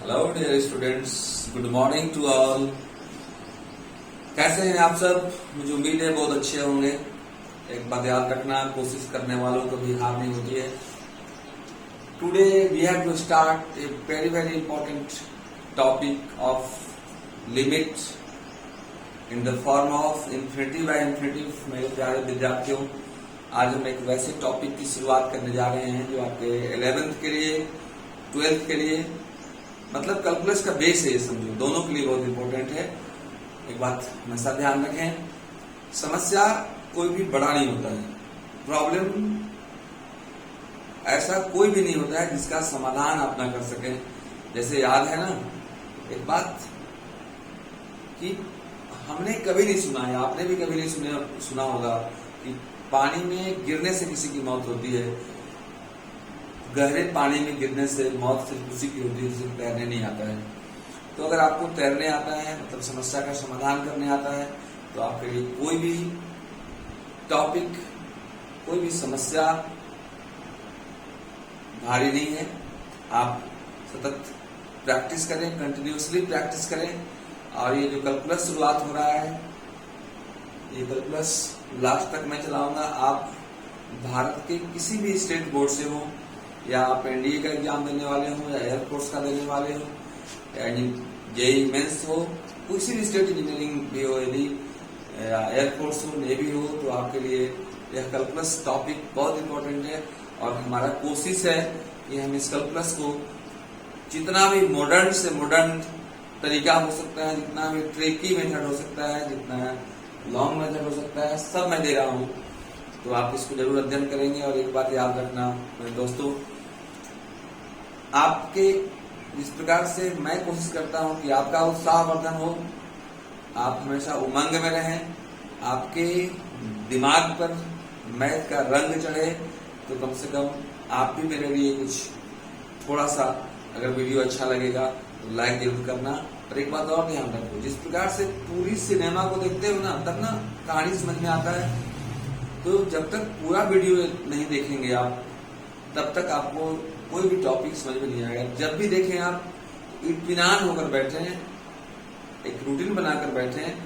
Hello dear students, good morning to all. कैसे हैं आप सब? मुझे उम्मीद है बहुत अच्छे होंगे। एक बात याद रखना, कोशिश करने वालों को भी हार नहीं होती है। Today we have to start a very very important topic of limit in the form of infinity by infinity. मेरे प्यारे विद्यार्थियों, आज हम एक वैसे टॉपिक की शुरुआत करने जा रहे हैं जो आपके 11th के लिए, 12th के लिए, मतलब कैलकुलस का बेस है, ये समझो, दोनों के लिए बहुत इंपॉर्टेंट है। एक बात हमेशा ध्यान रखें, समस्या कोई भी बड़ा नहीं होता है। प्रॉब्लम ऐसा कोई भी नहीं होता है जिसका समाधान आप ना कर सकें। जैसे याद है ना एक बात कि हमने कभी नहीं सुना है, आपने भी कभी नहीं सुना होगा कि पानी में गिरने से किसी की मौत होती है। गहरे पानी में गिरने से मौत सिर्फ उसी की होती है जिसे तैरने नहीं आता है। तो अगर आपको तैरने आता है, मतलब समस्या का समाधान करने आता है, तो आपके लिए कोई भी टॉपिक, कोई भी समस्या भारी नहीं है। आप सतत प्रैक्टिस करें, कंटिन्यूसली प्रैक्टिस करें। और ये जो कैलकुलस शुरुआत हो रहा है, ये कैलकुलस लास्ट तक मैं चलाऊंगा। आप भारत के किसी भी स्टेट बोर्ड से हो, या आप एनडीए का एग्जाम देने वाले हो, या एयरफोर्स का देने वाले हो, या जेई मेंस हो, किसी भी स्टेट इंजीनियरिंग भी हो, यदि एयरफोर्स हो, नेवी हो, तो आपके लिए यह कैलकुलस टॉपिक बहुत इंपॉर्टेंट है। और हमारा कोशिश है कि हम इस कैलकुलस को जितना भी मॉडर्न से मॉडर्न तरीका हो सकता है, जितना भी ट्रिकी मेथड हो सकता है, जितना लॉन्ग मेथड हो सकता है, सब मैं दे रहा हूँ। तो आप इसको जरूर अध्ययन करेंगे। और एक बात याद रखना मेरे दोस्तों, आपके जिस प्रकार से मैं कोशिश करता हूं कि आपका उत्साहवर्धन हो, आप हमेशा उमंग में रहें, आपके दिमाग पर मैथ का रंग चढ़े, तो कम से कम आप भी मेरे लिए कुछ थोड़ा सा, अगर वीडियो अच्छा लगेगा तो लाइक जरूर करना। और एक बात और ध्यान रखो, जिस प्रकार से पूरी सिनेमा को देखते हो ना, तब ना कहानी समझ में आता है। तो जब तक पूरा वीडियो नहीं देखेंगे आप, तब तक आपको कोई भी टॉपिक समझ में नहीं आएगा। जब भी देखें आप, इत्मीनान होकर बैठें, एक रूटीन बनाकर बैठें,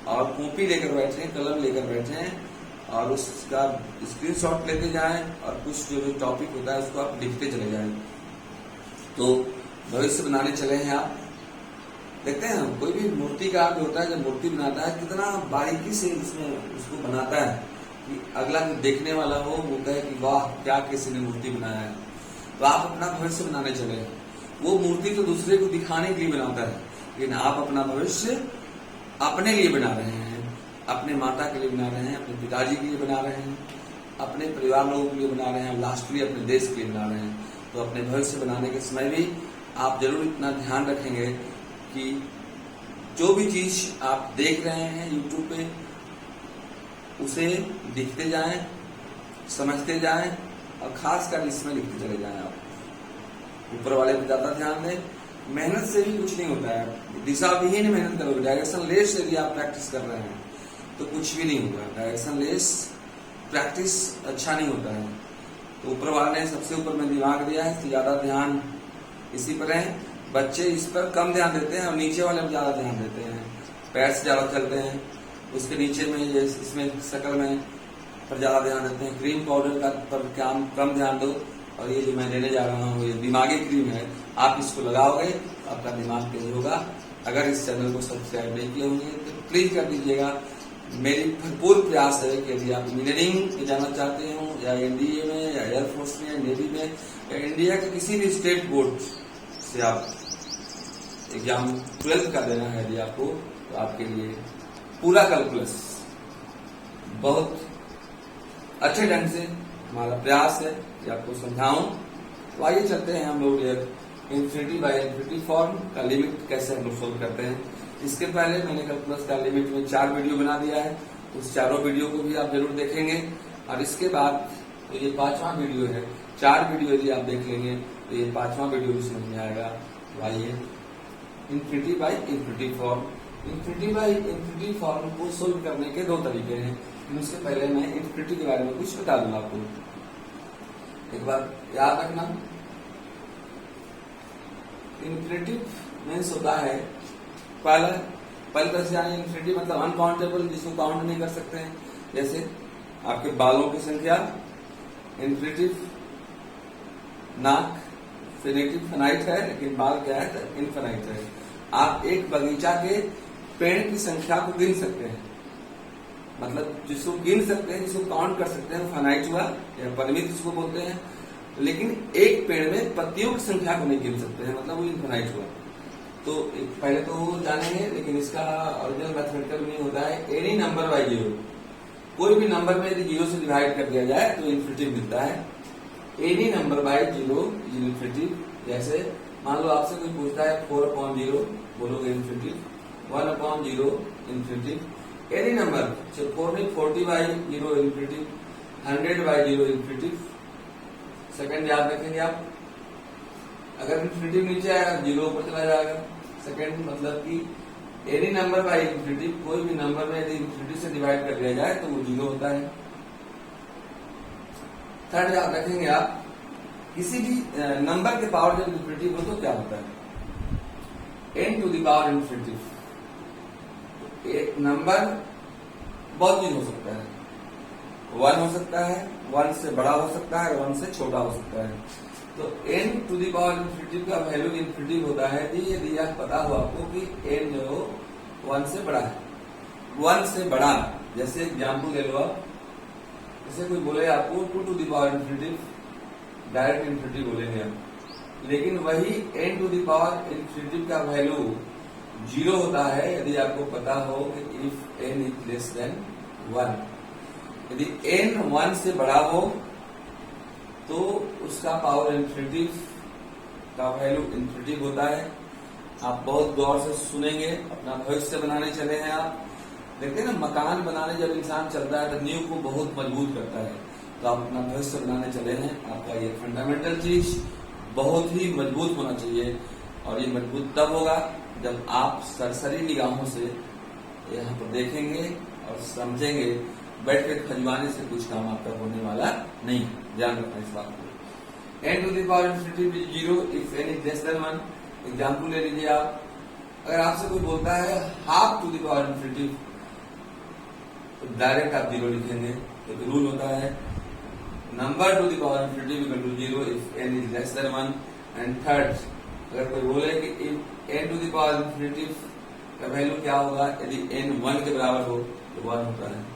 और कॉपी लेकर बैठें, कलम लेकर बैठें, और उसका स्क्रीनशॉट लेते जाएं, और कुछ जो टॉपिक होता है उसको आप लिखते चले जाएं। तो भविष्य बनाने चले हैं आप। देखते हैं कोई भी मूर्तिकार जो होता है, जब मूर्ति बनाता है, कितना बारीकी से उसमें उसको बनाता है कि अगला जो देखने वाला हो वो कहे कि वाह, क्या किसी ने मूर्ति बनाया है। तो आप अपना भविष्य बनाने चले। वो मूर्ति तो दूसरे को दिखाने के लिए बनाता है, लेकिन आप अपना भविष्य अपने लिए बना रहे हैं, अपने माता के लिए बना रहे हैं, अपने पिताजी के लिए बना रहे हैं, अपने परिवार लोगों के लिए बना रहे हैं, लास्टली अपने देश के लिए बना रहे हैं। तो अपने भविष्य बनाने के समय भी आप जरूर इतना ध्यान रखेंगे कि जो भी चीज आप देख रहे हैं यूट्यूब पे, उसे लिखते जाएं, समझते जाएं, और खासकर इसमें लिखते चले जाएं। आप ऊपर वाले पे ज्यादा ध्यान दें। मेहनत से भी कुछ नहीं होता है। दिशा विहीन मेहनत करोगे, डायरेक्शन लेस यदि आप प्रैक्टिस कर रहे हैं तो कुछ भी नहीं होगा। डायरेक्शन लेस प्रैक्टिस अच्छा नहीं होता है। तो ऊपर वाले ने सबसे ऊपर में दिमाग दिया है, तो ज्यादा ध्यान इसी पर है। बच्चे इस पर कम ध्यान देते हैं और नीचे वाले पर ज्यादा ध्यान देते हैं, पैर से ज्यादा चलते हैं, उसके नीचे में इसमें शकल में पर ज्यादा ध्यान देते हैं। क्रीम पाउडर का पर कम ध्यान दो। और ये जो मैं लेने जा रहा हूँ, ये दिमागी क्रीम है, आप इसको लगाओगे तो आपका दिमाग तेज होगा। अगर इस चैनल को सब्सक्राइब नहीं किए होंगे तो प्लीज कर दीजिएगा। मेरी भरपूर प्रयास है कि यदि आप इंजीनियरिंग में जाना चाहते हो, या एनडीए में, या एयरफोर्स में, या नेवी में, या इंडिया के किसी भी स्टेट बोर्ड से आप एग्जाम 12th का देना है यदि आपको, तो आपके लिए पूरा कैलकुलस बहुत अच्छे ढंग से हमारा प्रयास है कि आपको समझाऊं। तो आइए चलते हैं हम लोग इन्फिनिटी बाय इन्फिनिटी फॉर्म का लिमिट कैसे हम लोग सोल्व करते हैं। इसके पहले मैंने कैलकुलस का लिमिट में 4 वीडियो बना दिया है, उस चारों वीडियो को भी आप जरूर देखेंगे। और इसके बाद तो ये 5वां वीडियो है। 4 वीडियो यदि आप देख लेंगे तो ये 5वां वीडियो भी समझ में आएगा। तो आइए, infinity by infinity form. Infinity by infinity form को सोल्व करने के 2 तरीके हैं। उससे पहले मैं इन्फिनिटी के बारे में कुछ बता दूंगा आपको। एक बार याद रखना, इन्फिनिटिव मीन्स होता है पहले तरह से यानी इन्फिनिटी मतलब अनकाउंटेबल, जिसको काउंट नहीं कर सकते हैं। जैसे आपके बालों की संख्या, इन्फिनिटिव नाक, फिनिटिव फिनाइट है, लेकिन बाल क्या है तो इनफिनाइट है। आप एक बगीचा के पेड़ की संख्या को गिन सकते हैं, मतलब जिसको गिन सकते हैं, जिसको काउंट कर सकते हैं, फाइनाइट हुआ या परिमित जिसको बोलते हैं। लेकिन एक पेड़ में पत्तियों की संख्या को नहीं गिन सकते हैं, मतलब वो इनफिनाइट हुआ। तो पहले तो वो जानेंगे, लेकिन इसका ओरिजिनल मैथमेटिकल मीनिंग होता है एनी नंबर बाई जीरो। कोई भी नंबर में यदि जीरो से डिवाइड कर दिया जाए तो इन्फिनिटिव मिलता है। Any number by zero is infinitive. जैसे मान लो आपसे कोई पूछता है 4/0, बोलोगे infinitive. 1/0 infinitive. Any number 40/0 infinitive. 100/0 infinitive. Second याद रखेंगे आप, अगर इन्फिनिटिव नीचे आएगा जीरो ऊपर चला जाएगा। सेकंड मतलब कि एनी नंबर बाई इन्फिनिटिव, कोई भी नंबर में यदि इन्फिनिटी से डिवाइड कर दिया जाए तो वो जीरो होता है। थर्ड याद रखेंगे आप, किसी भी नंबर के पावर जब इन्फिनिटिव हो तो क्या होता है, n to the power infinitive. एक नंबर बहुत चीज हो सकता है, 1 हो सकता है, 1 से बड़ा हो सकता है, 1 से छोटा हो सकता है। तो n to the power infinitive का वैल्यू इन्फिनिटिव होता है जी यदि यह पता हो आपको कि n जो 1 से बड़ा है। 1 से बड़ा, जैसे एग्जाम्पल ले लो आप, जैसे कोई बोले आपको 2 to the power infinitive, direct infinitive बोलेंगे आप। लेकिन वही n to the power infinitive का वैल्यू जीरो होता है यदि आपको पता हो कि if n is less than 1। यदि n 1 से बड़ा हो तो उसका पावर इन्फिनिटिव का वैल्यू इन्फिनिटिव होता है। आप बहुत गौर से सुनेंगे, अपना भविष्य बनाने चले हैं आप। देखते हैं ना, मकान बनाने जब इंसान चलता है तो नींव को बहुत मजबूत करता है। तो आप अपना भविष्य बनाने चले हैं, आपका ये फंडामेंटल चीज बहुत ही मजबूत होना चाहिए। और ये मजबूत तब होगा जब आप सरसरी निगाहों से यहाँ पर देखेंगे और समझेंगे। बैठ के खजवाने से कुछ काम आपका होने वाला नहीं, ध्यान रखना इस बात को। n to the power infinitive is zero if n is less than 1। Example ले लीजिए आप, अगर आपसे कोई बोलता है half to the power infinitive, तो डायरेक्ट आप जीरो लिखेंगे। तो रूल होता है number to the power infinitive equal to zero if n is less than 1। And third, अगर कोई बोले कि if n to the power infinitive का वैल्यू क्या होगा यदि n 1 के बराबर हो तो 1 होता है।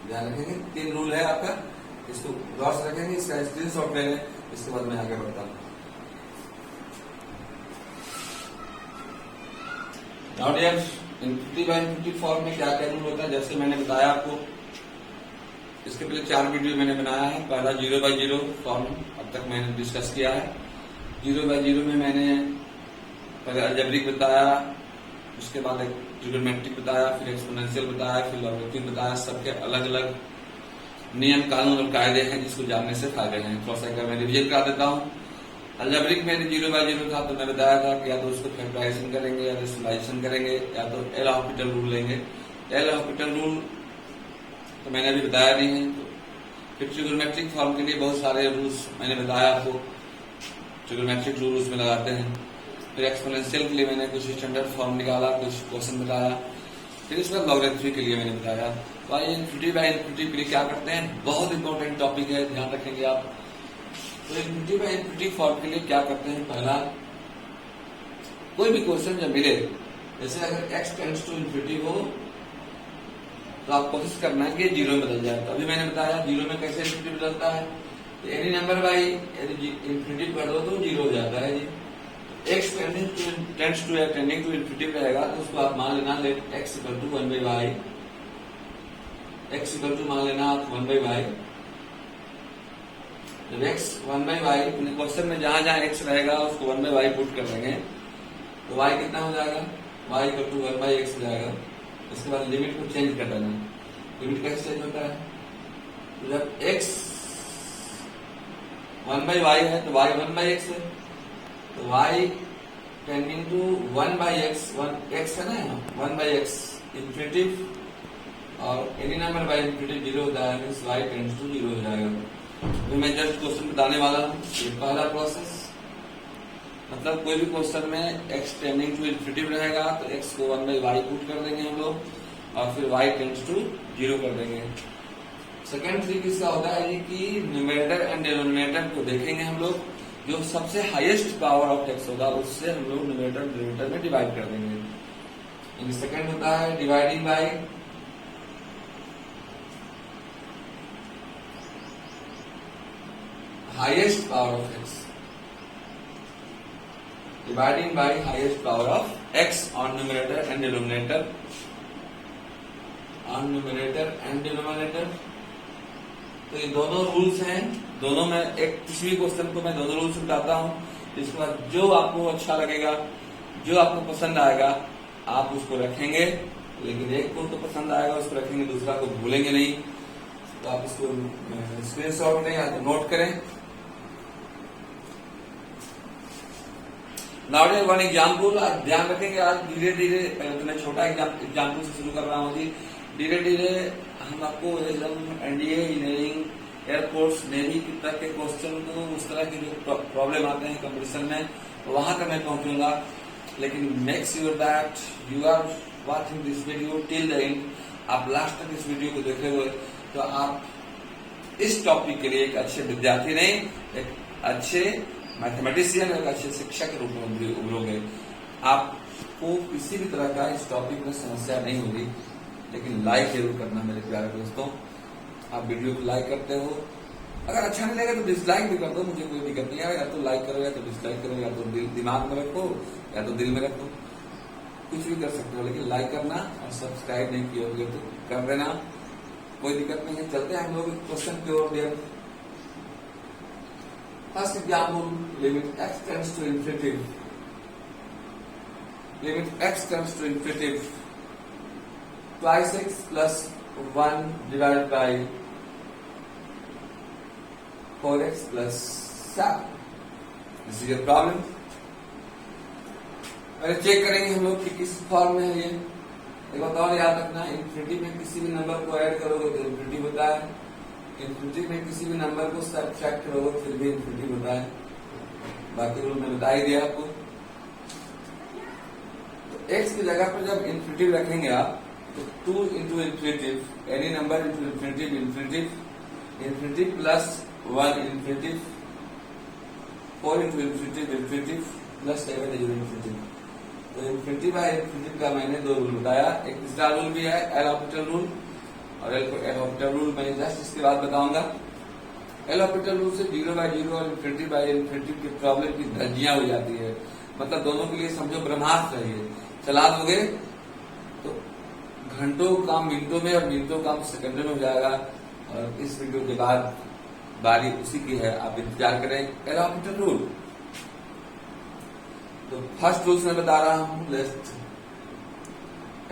ध्यान रखेंगे, 3 रूल है आपका, इसको गौर से रखेंगे, इसका स्क्रीनशॉट ले लें, इसके बाद मैं आगे बढ़ता हूं। Now dear, infinity by infinity form में क्या क्या रूल होता है, जैसे मैंने बताया आपको, इसके पहले 4 वीडियो मैंने बनाया है। पहला 0/0 फॉर्म अब तक मैंने डिस्कस किया है। 0/0 में मैंने पहले अलजेब्रिक बताया, उसके बाद एक ट्रिगोनोमेट्रिक बताया, फिर एक्सपोनेंशियल बताया, फिर लॉगरिथमिक बताया। सबके अलग अलग नियम कानून और कायदे हैं जिसको जानने से फायदे हैं। थोड़ा सा मैं रिविजन करा देता हूँ। अलजेब्रिक में 0/0 था तो मैं बताया था कि या तो उसको फैक्टराइजेशन करेंगे या तो सिमुलेशन करेंगे या तो एल हॉस्पिटल रूल लेंगे। एल हॉस्पिटल रूल तो मैंने अभी बताया नहीं है। तो फिर ट्रिगोनोमेट्रिक फॉर्म के लिए बहुत सारे रूल्स मैंने बताया आपको, ट्रिगोनोमेट्रिक रूल उसमें लगाते हैं। फिर एक्सपोनेंशियल के लिए मैंने कुछ स्टैंडर्ड फॉर्म निकाला, कुछ क्वेश्चन बताया। फिर इसके बाद लॉगरिथमिक के लिए मैंने बताया। तो आइए इन्फिनिटी बाय इन्फिनिटी के लिए क्या करते हैं, बहुत इंपॉर्टेंट टॉपिक है, ध्यान रखेंगे आप। तो इन्फिनिटी बाय इन्फिनिटी फॉर्म के लिए क्या करते हैं, पहला कोई भी क्वेश्चन जब मिले, जैसे अगर x टेंड्स टू इन्फिनिटी हो तो आप कोशिश करना है कि जीरो में बदल जाए। तो अभी मैंने बताया जीरो में कैसे इन्फिनिटी बदलता है। तो एनी नंबर बाई यदि इन्फिनिटी कर दो तो जीरो हो जाता है जी। x tends to tending to infinity रहेगा तो उसको आप मान लेना let x equal to 1/y, x equal to मान लेना आप 1/y। जब x 1/y क्वेश्चन में जहां जहां x रहेगा उसको 1/y पुट कर देंगे तो y कितना हो जाएगा, y इक्वल टू 1/x हो जाएगा। इसके बाद लिमिट को चेंज कर देना। लिमिट कैसे चेंज होता है, तो जब x 1/y है तो y 1/x है, तो y tending to 1/x, 1x है ना, 1/x इन्फिनिटिव, और एनी नंबर बाय इन्फिनिटिव 0 हो जाएगा, y टेंड्स टू 0 हो जाएगा। अभी मैं जस्ट क्वेश्चन बताने वाला हूँ। ये पहला प्रोसेस, मतलब कोई भी क्वेश्चन में x टेंडिंग टू इन्फिनिटी रहेगा तो x को 1/y पुट कर देंगे हम लोग और फिर y टेंड्स टू 0 कर देंगे। सेकेंड ट्रिक इसका होता है कि न्यूमरेटर एंड डिनोमिनेटर को देखेंगे हम लोग, जो सबसे हाईएस्ट पावर ऑफ x होगा उससे हम लोग न्यूमरेटर डिनोमिनेटर में डिवाइड कर देंगे। सेकेंड होता है dividing by highest power of x, dividing by highest power of x on numerator and denominator, तो ये दोनों रूल्स हैं। दोनों में एक किसी भी क्वेश्चन को मैं दोनों रूल्स बताता हूँ, इसके बाद जो आपको अच्छा लगेगा, जो आपको पसंद आएगा आप उसको रखेंगे, लेकिन एक को तो पसंद आएगा उसको रखेंगे, दूसरा को भूलेंगे नहीं। तो आप इसको स्क्रीनशॉट लें या तो नोट करें। नाउ वन एग्जाम्पल, ध्यान रखेंगे आज धीरे धीरे, तो मैं छोटा एग्जाम्पल से शुरू कर रहा हूँ जी। धीरे धीरे हम आपको एकदम एनडीए, इंजीनियरिंग, एयरफोर्स, नेवी की तरह के क्वेश्चन को, उस तरह के जो प्रॉब्लम आते हैं कंपटीशन में, वहां तक मैं पहुंचूंगा। लेकिन make sure that you are watching this video till the end. आप लास्ट तक इस वीडियो को देखे हुए तो आप इस टॉपिक के लिए एक अच्छे विद्यार्थी नहीं, एक अच्छे मैथमेटिशियन, एक अच्छे शिक्षक के रूप में उभरोगे। आपको किसी भी तरह का इस टॉपिक में समस्या नहीं होगी। लेकिन लाइक जरूर करना मेरे प्यारे दोस्तों। आप वीडियो को लाइक करते हो, अगर अच्छा नहीं लगे तो डिसलाइक भी कर दो, मुझे कोई दिक्कत नहीं है। या तो लाइक करो या तो डिसलाइक करो, या तो दिमाग में रखो या तो दिल में रखो, कुछ भी कर सकते हो। लेकिन लाइक करना और सब्सक्राइब नहीं किया होगा तो कर देना, कोई दिक्कत नहीं है। चलते हैं हम लोग क्वेश्चन की ओर। First example, limit x tends to infinity, limit x tends to infinity, twice x plus 1 divided by 4x plus 7. This is your problem. पहले चेक करेंगे हम लोग कि किस फॉर्म में है ये। एक बात और याद रखना, इन्फिनिटी में किसी भी नंबर को ऐड करोगे तो इन्फिनिटी होता है, इन्फिनिटी में किसी भी नंबर को सब्ट्रैक्ट करोगे फिर भी इन्फिनिटी होता है। बाकी रूल मैंने बता ही दिया आपको। तो x की जगह पर जब इन्फिनिटी रखेंगे आप तो 2 into infinitive, any number into infinitive, infinitive, infinitive plus 1 infinitive, 4 into infinitive, infinitive plus 7 is infinitive। तो infinitive by infinitive का मैंने दो रूल बताया। एक तीसरा रूल भी है एल ऑर्बिटल रूल, और एल ऑर्बिटल रूल मैं जस्ट इसके बाद बताऊंगा। एल ऑर्बिटल रूल से 0/0 और infinitive by infinitive की प्रॉब्लम की धज्जियां हो जाती है। मतलब दोनों के लिए समझो ब्रह्मास्त्र है ये। चला दोगे तो घंटों काम मिनटों में और मिनटों काम सेकंडों में हो जाएगा। और इस वीडियो के बाद बारी उसी की है, आप इंतजार करें। एल ऑर्बिटल रूल, तो फर्स्ट रूल मैं बता रहा हूं, let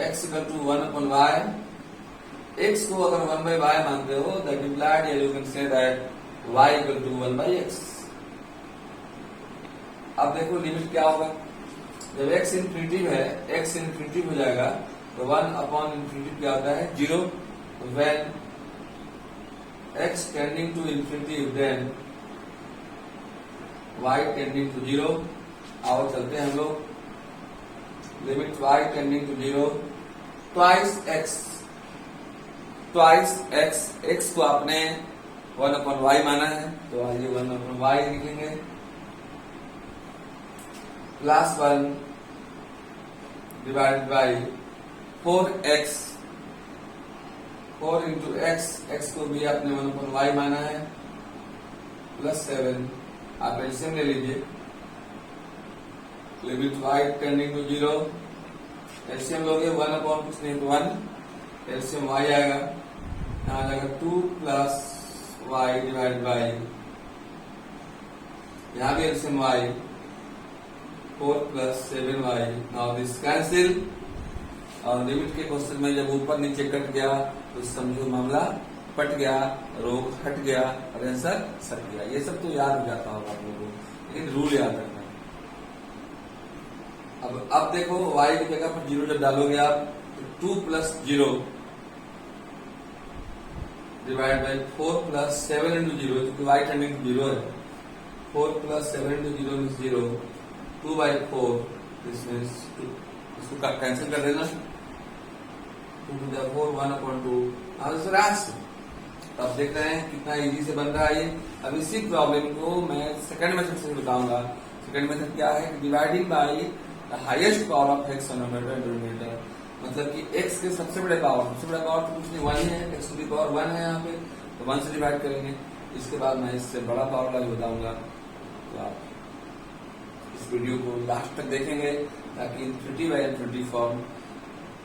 x equal to 1/y। x को अगर 1/y मानते हो that implied you can say that y equal to 1/x। अब देखो लिमिट क्या होगा, जब x इन्फिनिटी है, x इन्फिनिटी हो जाएगा तो 1/∞ क्या होता है 0। when x tending to infinity then y tending to 0। आओ चलते हैं हम लोग, limit y tending to 0 twice x, x को आपने 1/y माना है तो आइए 1/y लिखेंगे, plus 1 divided by 4x, 4 into x को भी आपने 1/y माना है, प्लस 7। आप एलसीएम ले लीजिए, limit y tending to 0, LCM लोगे 1 कुछ नहीं तो 1, एलसीएम y आएगा, यहाँ आ जाएगा 2 प्लस y डिवाइड बाई, यहाँ भी LCM y 4 plus 7y। Now this cancel, और लिमिट के क्वेश्चन में जब ऊपर नीचे कट गया तो समझो मामला पट गया, रोग हट गया और आंसर सट गया। ये सब तो याद हो जाता होगा आप लोगों को, लेकिन रूल याद रखना। अब देखो y की जगह पर 0 जब डालोगे आप तो 2 plus 0 divide by 4 plus 7 into 0, क्योंकि वाई टेंडिंग टू 0 है, 4 plus 7 into 0 means 0, 2/4, this means इसको कैंसिल कर देना, 2 to the 4, 1/2, अब देख रहे हैं कितना इजी से बन रहा है ये। अब इसी प्रॉब्लम को मैं सेकंड मेथड से बताऊंगा। सेकंड मेथड क्या है, dividing by the highest power of x on number and denominator, मतलब कि x के सबसे बड़ा पावर तो कुछ नहीं 1 ही है, x टू द पावर 1 है यहाँ पे, तो 1 से डिवाइड करेंगे। इसके बाद मैं इससे बड़ा पावर वाला बताऊंगा, तो आप इस वीडियो को लास्ट तक देखेंगे ताकि इनफिनिटी बाय इनफिनिटी फॉर्म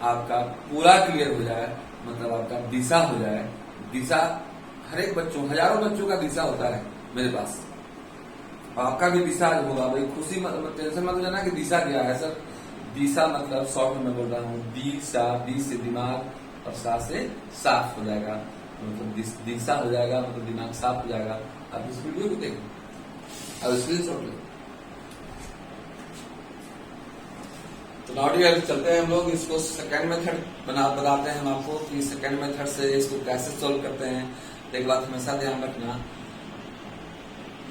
आपका पूरा क्लियर हो जाए, मतलब आपका दिशा हो जाए। दिशा हर एक बच्चों, हजारों बच्चों का दिशा होता है मेरे पास, आपका भी दिशा होगा भाई, खुशी टेंशन मत लेना कि दिशा क्या है सर। दिशा मतलब शॉर्ट में बोल रहा हूँ, दिशा, दी से दिमाग और सा से साफ हो जाएगा, मतलब दिशा हो जाएगा, मतलब दिमाग साफ हो जाएगा। आप इस वीडियो को देखें, अब स्क्रीनशॉट लें। तो नाउ डियर चलते हैं हम लोग, इसको सेकंड मेथड बताते हैं हम आपको कि सेकंड मेथड से इसको कैसे सॉल्व करते हैं। एक बात हमेशा ध्यान रखना,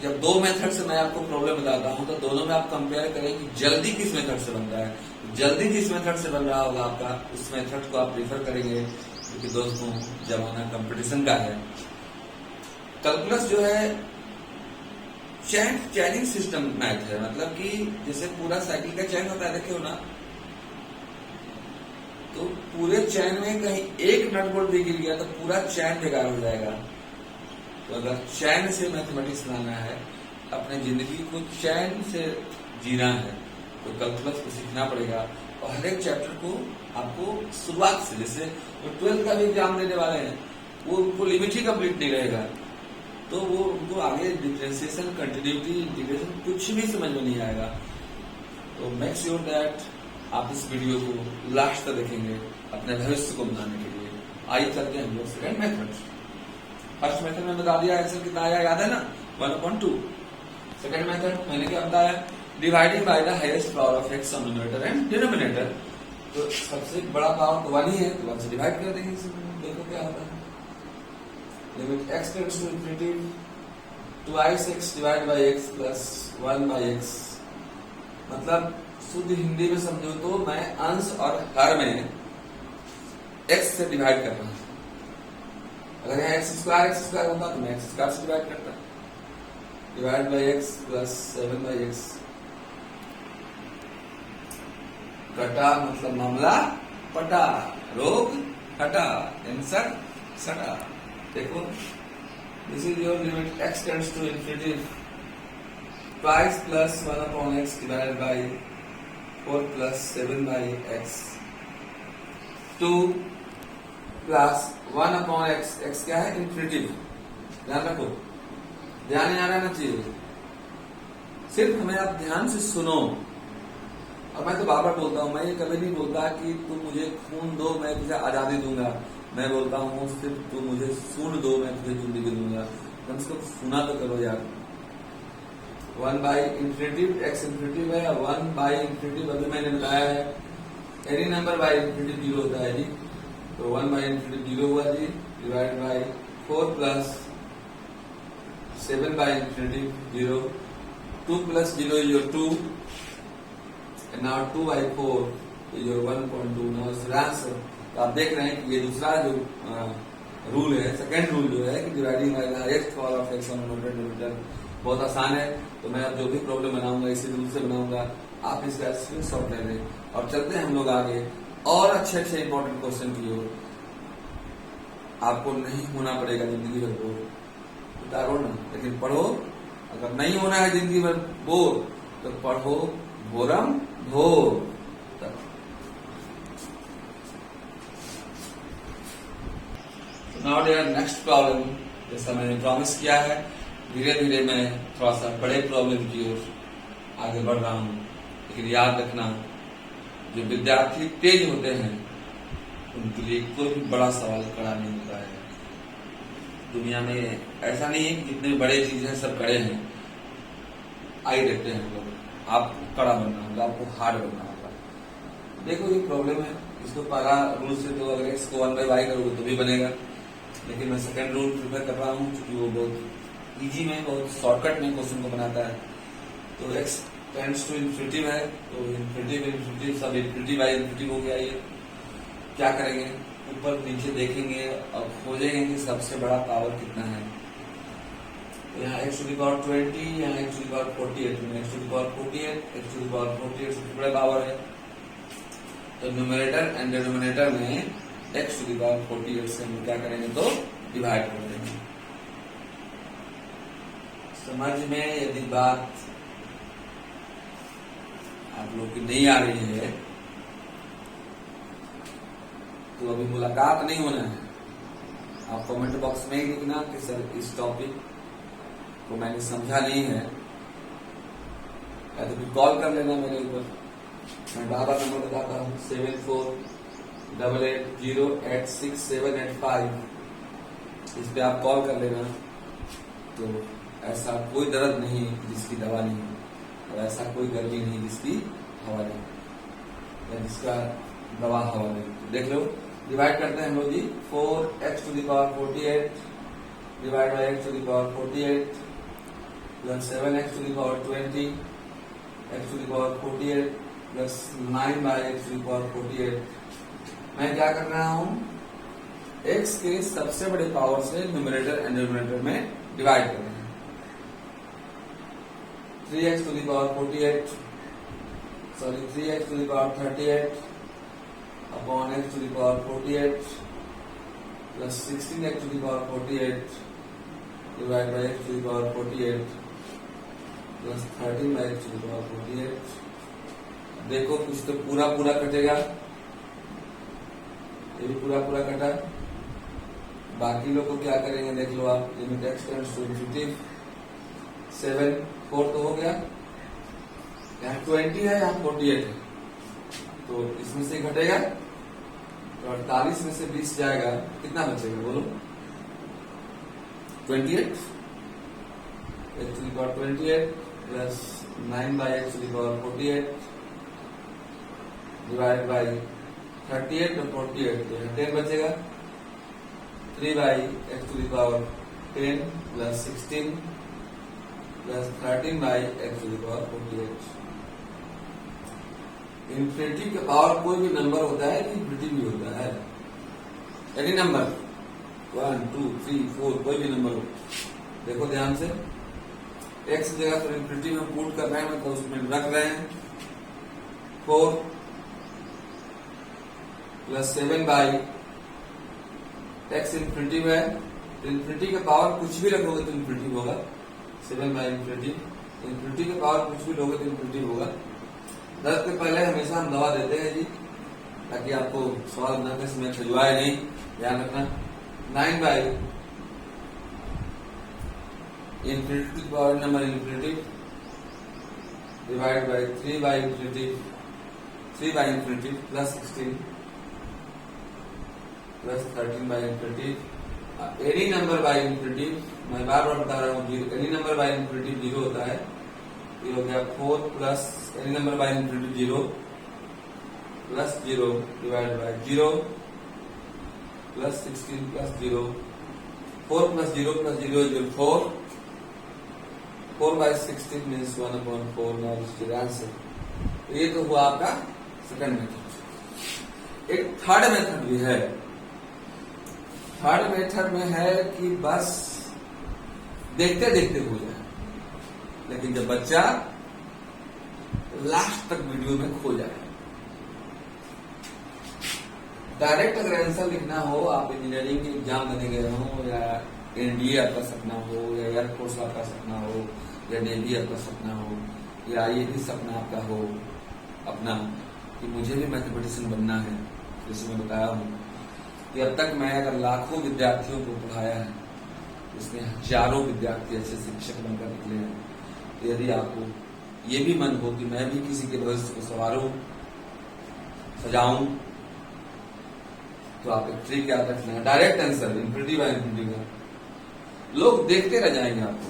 जब दो मेथड से मैं आपको प्रॉब्लम बताता हूं तो दोनों में आप कंपेयर करें कि जल्दी किस मेथड से बन रहा है। जल्दी जिस मेथड से बन रहा होगा आपका, उस मेथड को आप प्रीफर करेंगे, क्योंकि दोस्तों जमाना कंपटीशन का है। कैलकुलस जो है चैनिंग सिस्टम मैथ है, मतलब कि जैसे पूरा साइकिल का चैन होता है, देखियो ना, तो पूरे चैन में कहीं एक नट बोल्ट भी गिर गया तो पूरा चैन बेकार हो जाएगा। तो अगर चैन से मैथमेटिक्स बनाना है, अपने जिंदगी को चैन से जीना है, तो कैलकुलस को सीखना पड़ेगा। और हर एक चैप्टर को आपको शुरुआत से, जैसे वो 12th का भी एग्जाम देने वाले हैं, वो उनको लिमिट ही कंप्लीट नहीं रहेगा, तो वो उनको आगे डिफरेंशिएशन, कंटिन्यूटी, इंटीग्रेशन कुछ भी समझ में नहीं आएगा। तो मेक श्योर दैट आप इस वीडियो को लास्ट तक देखेंगे अपने भविष्य को बनाने के लिए। आइए चलते हैं हम लोग सेकंड मेथड। फर्स्ट मेथड में बता दिया आंसर कितना आया, याद है ना, 1/2। सेकंड मेथड मैंने क्या बताया, dividing by the highest power of x on numerator and denominator. तो सबसे बड़ा पावर तो 1 ही है, तो 1 से डिवाइड कर देंगे। देखो क्या होता है, limit x tends to infinity 2x divide by x plus 1/x, मतलब शुद्ध हिंदी में समझो तो मैं अंश और हर में x से डिवाइड कर रहा हूं। अगर यहाँ x स्क्वायर होता तो मैं x स्क्वायर से डिवाइड करता, divide by x plus 7/x। कटा मतलब मामला पटा, रोग हटा, आंसर सटा। देखो, this is your limit x tends to infinity 2x plus 1/x divided by 4 plus 7/x, 2 plus 1/x, x क्या है, इंफिनिटिव। ध्यान रखो, ध्यान यहाँ रहना चाहिए, सिर्फ हमें आप ध्यान से सुनो। और मैं तो बार बार बोलता हूँ, मैं ये कभी नहीं बोलता कि तुम मुझे खून दो मैं तुझे आजादी दूंगा, मैं बोलता हूँ सिर्फ तुम मुझे सुन दो मैं तुझे जिंदगी दूंगा। कम से कम सुना तो करो यार। 1/इंफिनिटिव, x इंफिनिटिव है, 1/इंफिनिटिव अभी मैंने बताया है, एनी नंबर बाय इंफिनिटिव 0 होता है जी, तो 1/इंफिनिटिव 0 हुआ जी, डिवाइड बाय 4 प्लस 7/इंफिनिटिव 0, 2 plus 0 is your 2, and now 2/4 is your 1.2। now is your answer। तो आप देख रहे हैं कि ये दूसरा जो रूल है, सेकेंड रूल जो है कि dividing by the highest power of x on denominator, बहुत आसान है। तो मैं अब जो भी प्रॉब्लम बनाऊंगा इसी रूल से बनाऊंगा, आप इसका स्क्रीनशॉट ले लें। और चलते हैं हम लोग आगे और अच्छे अच्छे इंपॉर्टेंट क्वेश्चन की ओर। आपको नहीं होना पड़ेगा जिंदगी भर बोर, उतारो ना, लेकिन पढ़ो। अगर नहीं होना है जिंदगी भर बोर तो पढ़ो भोरम भोर। नाउ डियर नेक्स्ट प्रॉब्लम, जैसा मैंने प्रॉमिस किया है, धीरे धीरे मैं थोड़ा सा बड़े प्रॉब्लम की ओर आगे बढ़ रहा हूँ। लेकिन याद रखना, जो विद्यार्थी तेज होते हैं उनके लिए कोई भी बड़ा सवाल कड़ा नहीं होता है। दुनिया में ऐसा नहीं है कि जितने बड़े चीज हैं सब कड़े हैं। आइए देखते हैं हम लोग। आपको कड़ा बनना होगा, आपको हार्ड बनना होगा। देखो ये प्रॉब्लम है, इसको पहला रूल से तो अगर इसको 1/y करोगे तो भी बनेगा, लेकिन मैं सेकंड रूल प्रिफर कर रहा हूँ क्योंकि वो बहुत इजी में, बहुत शॉर्टकट में क्वेश्चन को बनाता है। तो x टेंड्स टू इन्फिनिटिव है, तो इन्फिनिटिव सब इन्फिनिटिव बाई इन्फिनिटिव हो गया। ये क्या करेंगे, ऊपर नीचे देखेंगे और खोजेंगे कि सबसे बड़ा पावर कितना है। तो यहाँ x टू द पावर 20, यहाँ x to the power 48, x to the power 48, x to the power 48 सबसे बड़ा पावर है। तो न्यूमरेटर एंड डिनोमिनेटर में x टू द पावर 48 से हम क्या करेंगे, तो डिवाइड कर देंगे। समझ में यदि बात आप लोग की नहीं आ रही है तो अभी मुलाकात नहीं होना है। आप कमेंट बॉक्स में ही लिखना कि सर इस टॉपिक को मैंने समझा नहीं है, या तो फिर कॉल कर लेना मेरे ऊपर। मैं बाबा नंबर बताता हूँ 7488086785। इस पे आप कॉल कर लेना। तो ऐसा कोई दर्द नहीं जिसकी दवा नहीं, और ऐसा कोई गर्मी नहीं जिसकी हवा नहीं, या जिसका दवा हवा नहीं। तो देख लो, डिवाइड करते हैं हम लोग जी। 4x to the power 48 divide by x to the power 48 plus 7x to the power 20 x to the power 48 plus 9 by x to the power 48। मैं क्या कर रहा हूं, x के सबसे बड़े पावर से न्यूमरेटर एंड डिनोमिनेटर में डिवाइड कर रहे हैं। 3x to the power 48, sorry 3x to the power 38 upon x to the power 48 plus 16x to the power 48 divided by x to the power 48 plus 13 by x to the power 48। देखो कुछ तो पूरा पूरा कटेगा, ये भी पूरा पूरा कटा। बाकी लोग को क्या करेंगे देख लो आप। Limit x tends to infinity 7 4 तो हो गया, यहाँ 20 है, यहाँ 48 है, तो इसमें से घटेगा तो 48 में से 20 जाएगा, कितना बचेगा बोलो। 28 x to the power 28 plus 9 by x to the power 48 divide by 38 और 48, तो यहाँ 10 बचेगा। 3 by x to the power 10 plus 16 plus 13 by x to the power 48। Infinity के पावर कोई भी नंबर होता है, इन्फिनिटी भी होता है। एनी नंबर 1 2 3 4 कोई भी नंबर हो, देखो ध्यान से। x जगह पर इन्फिनिटी में पुट कर रहे हैं, मतलब उसमें रख रहे हैं 4 प्लस 7 बाई x इन्फिनिटी है। इन्फिनिटी का पावर कुछ भी रखोगे तो इन्फिनिटी होगा। 7 बाई इन्फिनिटी, इन्फिनिटी के पावर कुछ भी लोगे तो इन्फिनिटी होगा। दर्द के पहले हमेशा हम दवा देते हैं जी, ताकि आपको स्वाद न के समय खजुआए नहीं, ध्यान रखना। 9 by infinity power number infinity divide by 3 by infinity plus 16 plus 13 by infinity. Any number by infinity, मैं बार बार बता रहा हूँ, एनी नंबर बाई इन्फिनिटी 0 होता है। ये हो गया 4 plus any number by infinity 0 plus 0 divide by 0 plus 16 plus 0। 4 plus 0 plus 0 is 4। 4 by 16 means 1/4 answer. तो ये तो हुआ आपका सेकंड मेथड। एक थर्ड मेथड भी है। थर्ड मेथड में है कि बस देखते देखते हो जाए, लेकिन जब बच्चा लास्ट तक वीडियो में खो जाए। डायरेक्ट अगर आंसर लिखना हो, आप इंजीनियरिंग के एग्जाम देने गए हो, या एनडीए आपका सपना हो, या एयरफोर्स आपका सपना हो, या नेवी आपका सपना हो, या ये भी सपना आपका हो अपना कि मुझे भी मैथमेटिशियन बनना है। जैसे मैं बताया हूँ कि अब तक मैं अगर लाखों विद्यार्थियों को पढ़ाया है, इसमें हजारों विद्यार्थी ऐसे शिक्षक बनकर निकले हैं। तो यदि आपको ये भी मन हो कि मैं भी किसी के भविष्य को संवारूं, सजाऊं, तो आप एक ट्रिक याद रखना है। Direct answer infinity by infinity का, लोग देखते रह जाएंगे आपको।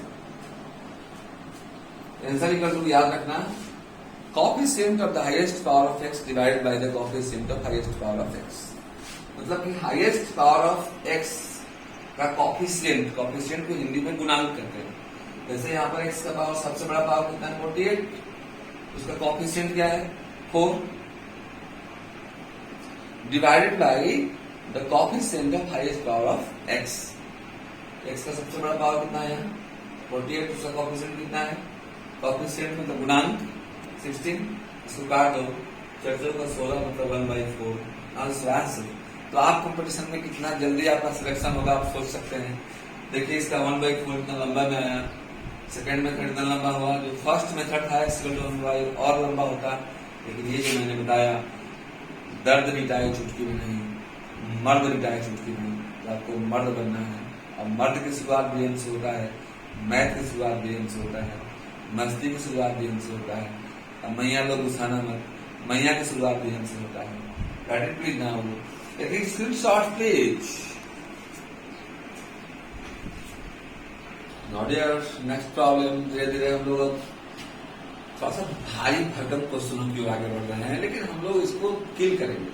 आंसर इक्वल टू याद रखना, coefficient of the highest power of x divided by the coefficient of highest power of x। मतलब कि हाईएस्ट पावर ऑफ x का कॉफिशिएंट, कॉफिशिएंट को हिंदी में गुणांक कहते हैं। जैसे यहाँ पर x का पावर सबसे बड़ा पावर कितना है 48, उसका कॉफिशिएंट क्या है 4 divided by the coefficient of highest power of x। x का सबसे बड़ा पावर कितना है 48, उसका कॉफिशिएंट कितना है, कॉफिशिएंट मतलब गुणांक 16, इसको काट दो 4 का 16 मतलब 1/4। तो आप कंपटीशन में कितना जल्दी आपका सिलेक्शन होगा आप सोच सकते हैं। देखिए इसका 1/4 इतना लंबा में आया, सेकंड मेथड इतना लंबा हुआ, जो फर्स्ट मेथड था और लंबा होता। लेकिन ये जो मैंने बताया दर्द मिटाए चुटकी में नहीं, मर्द मिटाए चुटकी में, तो आपको मर्द बनना है। अब मर्द की शुरुआत ब्रेन से होता है, मैथ की शुरुआत ब्रेन से होता है, मस्ती की शुरुआत ब्रेन से होता है। अब मैया लोग घुसाना मत, मैया की शुरुआत ब्रेन से होता है। Let it please now. Take a screenshot please. Now dear, next problem. धीरे धीरे हम लोग थोड़ा सा भारी भरकम क्वेश्चनों की ओर आगे बढ़ रहे हैं, लेकिन हम लोग इसको किल करेंगे।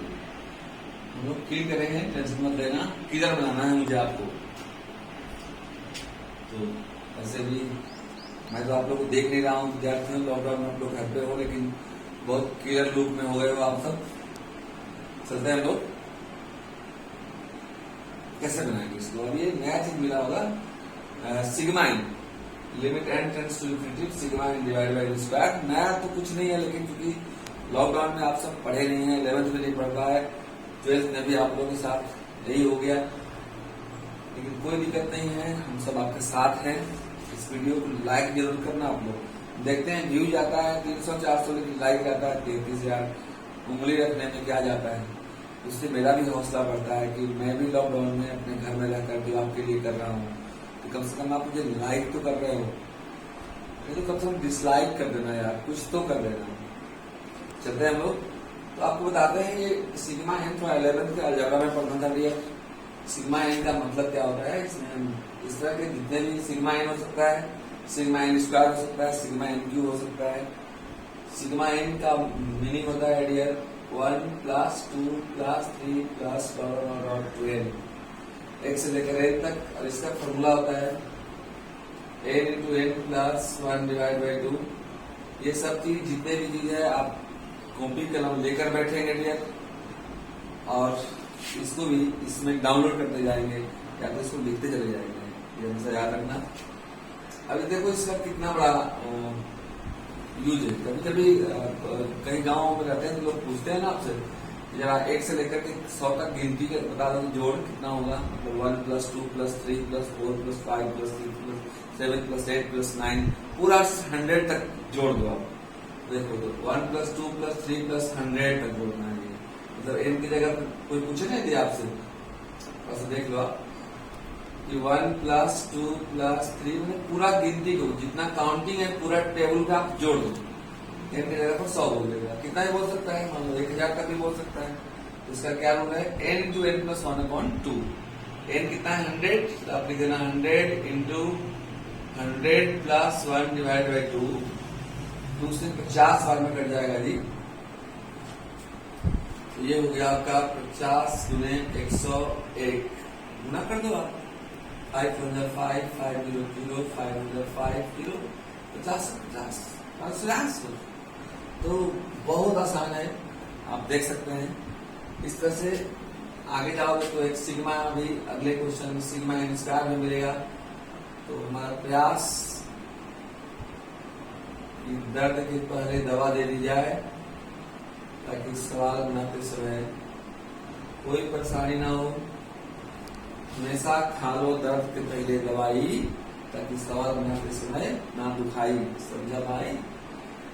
हम लोग किल करेंगे, टेंशन मत लेना। किलर बनाना है मुझे आपको। तो ऐसे भी मैं तो आप लोग को देख नहीं रहा हूँ विद्यार्थियों, लॉकडाउन में आप लोग घर पे हो, लेकिन बहुत क्लियर लुक में हो गए हो आप सब। चलते हैं हम लोग कैसे बनाएंगे इसको। अब ये नया चीज मिला होगा sigma n, limit n tends to infinity sigma n divided by square. नया तो कुछ नहीं है, लेकिन क्योंकि लॉकडाउन में आप सब पढ़े नहीं है, 11th में नहीं पढ़ रहा है, 12th में भी आप लोगों के साथ यही हो गया। लेकिन कोई दिक्कत नहीं है, हम सब आपके साथ हैं। इस वीडियो को लाइक जरूर करना। आप लोग देखते हैं व्यूज आता है 300-400, लेकिन लाइक आता है 33,000। उंगली रखने में क्या जाता है, उससे मेरा भी हौसला बढ़ता है कि मैं भी लॉकडाउन में अपने घर में रहकर जो आपके लिए कर रहा हूँ, तो कम से कम आप मुझे लाइक तो कर रहे हो, नहीं तो कम से कम डिसलाइक कर देना यार, कुछ तो कर देना। चलते हैं हम लोग। तो आपको बताते हैं ये सिग्मा एन, तो 11th के अलजेब्रा में पढ़ना था भैया। सिग्मा एन का मतलब क्या होता है, इसमें इस तरह के जितने भी सिग्मा एन हो सकता है, सिग्मा एन स्क्वायर हो सकता है, सिग्मा एन क्यूब हो सकता है। सिग्मा एन का मीनिंग होता है डियर 1 + 2 + 3 + 12 एक से लेकर n तक। और इसका फॉर्मूला होता है n × n + 1 / 2। ये सब चीज जितने भी चीज है आप कॉपी कलम लेकर बैठेंगे डियर, और इसको भी इसमें डाउनलोड करते जाएंगे या तो इसको लिखते चले जाएंगे, ये हमेशा याद रखना। अभी देखो इसका कितना बड़ा यूज है। कभी कभी कई गांवों में रहते हैं तो लोग पूछते हैं ना आपसे, जरा 1 से लेकर के 100 तक गिनती के बता दो, जोड़ कितना होगा। मतलब 1 + 2 + 3 + 4 + 5 + 6 + 7 + 8 + 9 पूरा 100 तक जोड़ दो आप। देखो तो 1 + 2 + 3 + 100 तक जोड़ना है। मतलब n की जगह कोई पूछे नहीं दिया आपसे, बस देख लो आप कि 1 + 2 + 3 मतलब पूरा गिनती को जितना काउंटिंग है पूरा टेबल का आप जोड़ दो। n की जगह पर 100 बोल देगा, कितना ही बोल सकता है, मान लो 1000 तक भी बोल सकता है। इसका क्या रूल है, n × n + 1/2। n कितना है 100, तो आप लिख देना 100 × 100 + 1 / 2। 2 से 50 बार में कट जाएगा जी। तो ये हो गया आपका 50 × 101। गुना कर दो आप, 5 × 5 5 0 0 5 × 5 0 50 तो बहुत आसान है, आप देख सकते हैं। इस तरह से आगे जाओगे तो एक सिग्मा भी अगले क्वेश्चन में सिग्मा एन स्क्वायर में मिलेगा। तो हमारा प्रयास कि दर्द के पहले दवा दे दी जाए, ताकि सवाल बनाते समय कोई परेशानी ना हो। हमेशा खा लो दर्द के पहले दवाई, ताकि सवाल बनाते समय ना दुखाई। समझा भाई?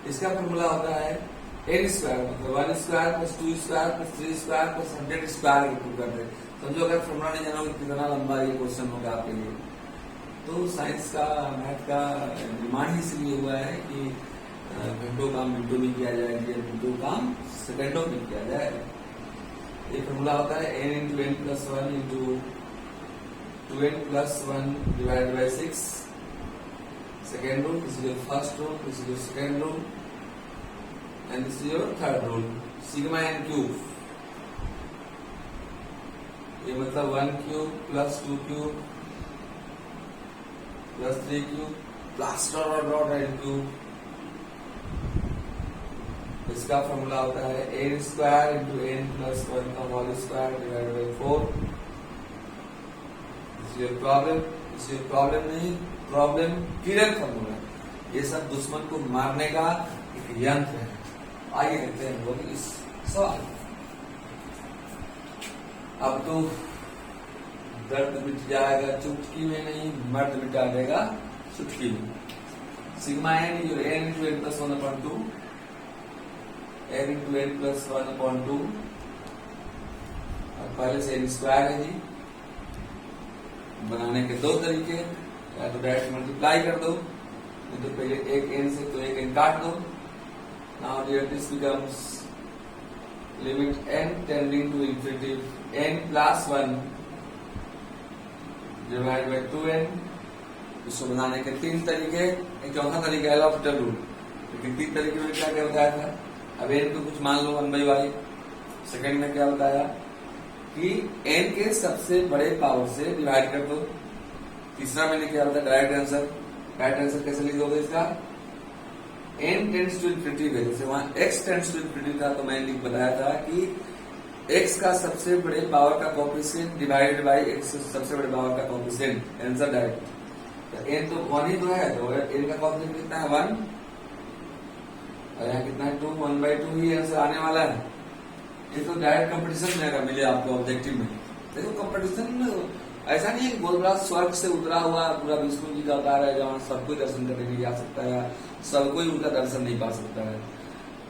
इसका फॉर्मूला होता है n स्क्वायर, मतलब 1 स्क्वायर + 2 स्क्वायर + 3 स्क्वायर + 100 स्क्वायर के टू करते। समझो अगर फॉर्मूला नहीं जाना कितना लंबा ये क्वेश्चन होगा आपके लिए। तो साइंस का मैथ का डिमांड ही इसलिए हुआ है कि घंटों काम मिनटों में किया जाए, मिनटों काम सेकंडों में किया जाए। ये फॉर्मूला होता है n × n + 1 × 2n + 1 / 6। Second rule, this is your first rule, this is your second rule, and this is your third rule. Sigma n cube, ये मतलब 1³ + 2³ plus 3 plus dot n cube. इसका फॉर्मूला होता है n square into n plus 1 का whole square divide by 4। Problem नहीं, problem किरल formula. ये सब दुश्मन को मारने का एक यंत्र है। आइए देखते हैं लोग इस सवाल। अब तो दर्द मिट जाएगा चुटकी में नहीं, मर्द मिटा देगा चुटकी में। Sigma n is n into n plus 1/2, n into n plus 1/2। अब पहले से एन स्क्वायर है जी। बनाने के दो तरीके, या तो डायरेक्ट मल्टीप्लाई कर दो, नहीं तो पहले एक एन से तो एक एन काट दो। Now here this becomes limit n tending to infinity n plus 1 divide by 2n। इसको बनाने के तीन तरीके। एक चौथा तरीका है लॉपिटल रूल, लेकिन तीन तरीके में क्या क्या बताया था। अब एन को कुछ मान लो 1/y। सेकंड में क्या बताया कि n के सबसे बड़े पावर से डिवाइड कर दो। तीसरा मैंने क्या बताया डायरेक्ट आंसर। डायरेक्ट आंसर कैसे लिख दोगे इसका, n टेंड्स टू इंफिनिटी है। जैसे वहां x टेंड्स टू इंफिनिटी था तो मैंने बताया था कि x का सबसे बड़े पावर का कोएफिशिएंट डिवाइडेड बाय x सबसे बड़े पावर का कोएफिशिएंट। Answer direct. तो n तो 1 ही तो है, तो n का कोएफिशिएंट कितना है 1, और यहाँ कितना है 2, 1/2 ही आंसर आने वाला है। ये तो डायरेक्ट कंपटीशन में अगर मिले आपको ऑब्जेक्टिव में। देखो कंपटीशन ऐसा नहीं है कि बहुत बड़ा स्वर्ग से उतरा हुआ पूरा विष्णु जी का अवतार है जहाँ सबको दर्शन करने नहीं जा सकता है, सबको ही उनका दर्शन नहीं पा सकता है।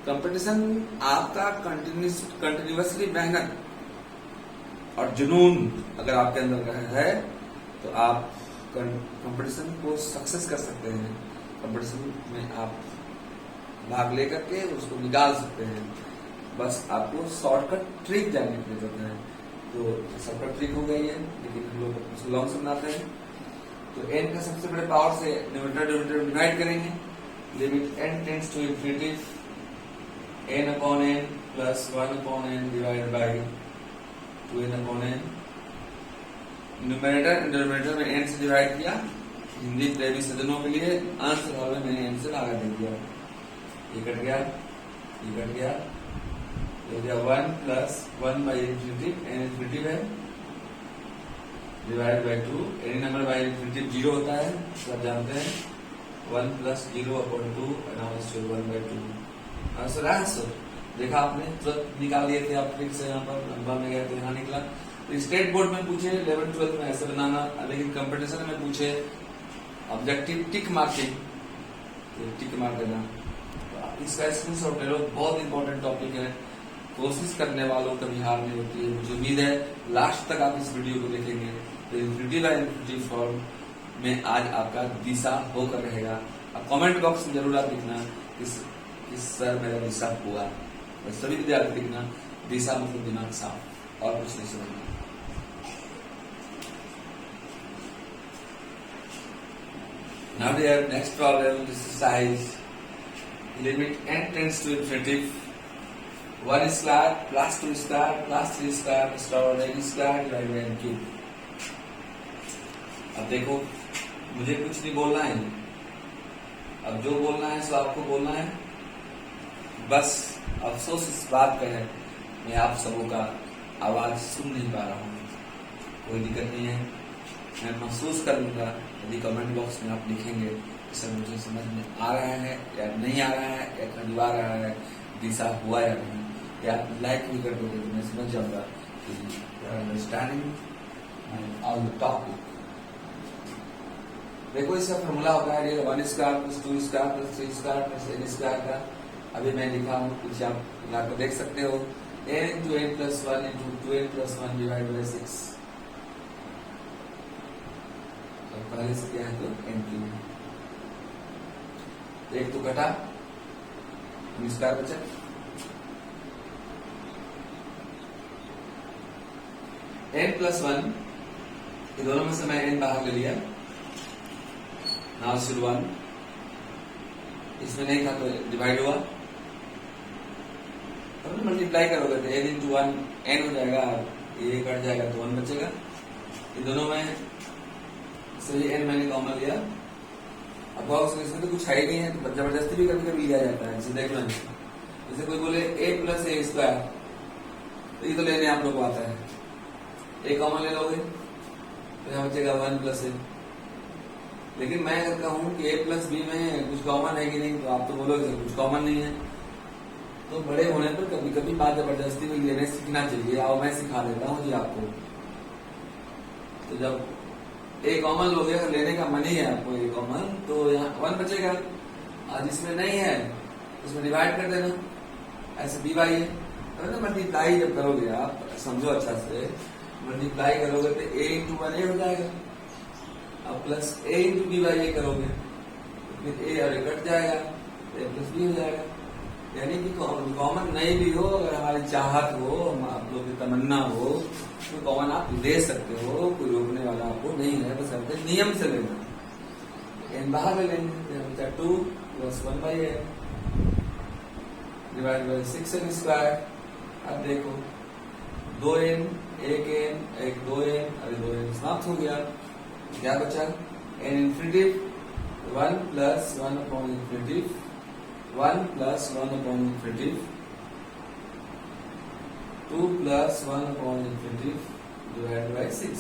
कंपटीशन आपका कंटिन्यूअसली मेहनत और जुनून अगर आपके अंदर है तो आप कंपटीशन को सक्सेस कर सकते हैं। कंपटीशन में आप भाग लेकर के उसको निकाल सकते हैं। बस आपको शॉर्टकट ट्रिक जानने की जरूरत है। तो शॉर्टकट ट्रिक हो गई है, लेकिन हम लोग उसको लॉन्ग से बनाते हैं। तो n का सबसे बड़े पावर से न्यूमरेटर डिनोमिनेटर डिवाइड करेंगे। Limit n tends to infinity n upon n plus 1 upon n divide by 2n upon n। Numerator denominator में n से डिवाइड किया। हिंदी प्रेमी सज्जनों के लिए आंसर हॉल में मैंने n से भागा दे दिया। ये कट गया, ये कट गया, ये गया 1 plus 1 by infinity, n infinity है, divide by 2। Any number by infinity 0 होता है, सब जानते हैं। 1 प्लस 0 अपॉन 2 और 1/2। आंसर आंसर देखा आपने, तुरंत निकाल लिए थे आप ट्रिक से। यहाँ पर नंबर में गए थे, यहाँ निकला। तो स्टेट बोर्ड में पूछे 11-12 में ऐसे बनाना, लेकिन कंपटीशन में पूछे ऑब्जेक्टिव टिक मार्किंग, टिक मार देना। इसका स्क्रीनशॉट ले लो, बहुत इंपॉर्टेंट टॉपिक है। कोशिश करने वालों कभी हार नहीं होती है। मुझे उम्मीद है लास्ट तक आप इस वीडियो को देखेंगे तो इंफिनिटी बाय इंफिनिटी फॉर्म में आज आपका दिशा होकर रहेगा। अब कमेंट बॉक्स में जरूर आप लिखना कि सर मेरा दिशा हुआ। और सभी विद्यार्थी लिखना दिशा मतलब दिमाग साफ, और कुछ नहीं समझना। Now dear, next problem, this is size. Limit n tends to infinity 1 square plus 2 square plus 3 square plus n square divided by n cube। अब देखो मुझे कुछ नहीं बोलना है, अब जो बोलना है सो आपको बोलना है। बस अफसोस इस बात का है मैं आप सबों का आवाज सुन नहीं पा रहा हूँ। कोई दिक्कत नहीं है, मैं महसूस कर लूंगा यदि कमेंट बॉक्स में आप लिखेंगे कि सर मुझे समझ में आ रहा है या नहीं आ रहा है, या खजुआ रहा है, दिशा हुआ या नहीं, या आप लाइक भी कर दोगे तो मैं समझ जाऊंगा कि अंडरस्टैंडिंग ऑल द टॉपिक। देखो इसका फॉर्मूला होता है 1 square plus 2 square plus 3 square plus n square का। अभी मैं लिखा हूँ, कुछ आप लाकर देख सकते हो। n into n plus 1 into 2n plus 1 divide by 6। पहले से क्या है तो n क्यूब, एक तो घटा स्क्वायर बचा, n प्लस 1, ये दोनों में से मैं n बाहर ले लिया। नाउ सिर्फ 1, इसमें नहीं था तो डिवाइड हुआ, तो मल्टीप्लाई करोगे तो n इंटू 1 n हो जाएगा, ये कट जाएगा तो 1 बचेगा। ये दोनों में ये n मैंने कॉमन लिया। अब बॉक्स इसमें तो कुछ है ही नहीं है, तो जबरदस्ती भी कभी कभी लिया जाता है। जैसे देख लो, जैसे कोई बोले a प्लस ए स्क्वायर, तो ये तो लेने आप लोग को आता है। a कॉमन ले लोगे तो यहाँ बचेगा 1 प्लस ए। लेकिन मैं अगर कहूँ कि a प्लस बी में कुछ कॉमन है कि नहीं, तो आप तो बोलोगे सर कुछ कॉमन नहीं है। तो बड़े होने पर कभी कभी बात जबरदस्ती में लेने सीखना चाहिए। आओ मैं सिखा देता हूँ जी आपको। तो जब a कॉमन लोगे, अगर लेने का मन ही है आपको a कॉमन, तो यहाँ 1 बचेगा, और जिसमें नहीं है उसमें डिवाइड कर देना, ऐसे dy है। तो मल्टीप्लाई जब करोगे आप, समझो अच्छा से, मल्टीप्लाई करोगे तो a इंटू 1 हो जाएगा, अब प्लस a इंटू dy ये करोगे तो फिर a और a कट जाएगा, तो a प्लस b हो जाएगा। यानी कि कॉमन नहीं भी हो, अगर हमारी चाहत हो, आप लोग की तमन्ना हो, तो कॉमन आप ले सकते हो, कोई रोकने वाला आपको नहीं है, बस आपके नियम से लेना। n बाहर ले लेंगे, 2 प्लस 1 बाई है डिवाइड बाई 6n स्क्वायर। अब देखो 2n, एक n, एक 2n, अरे 2n समाप्त हो गया, क्या बचा n infinitive 1 plus 1 upon infinitive 1 plus 1 upon infinitive 2 plus 1 upon infinitive divide by 6।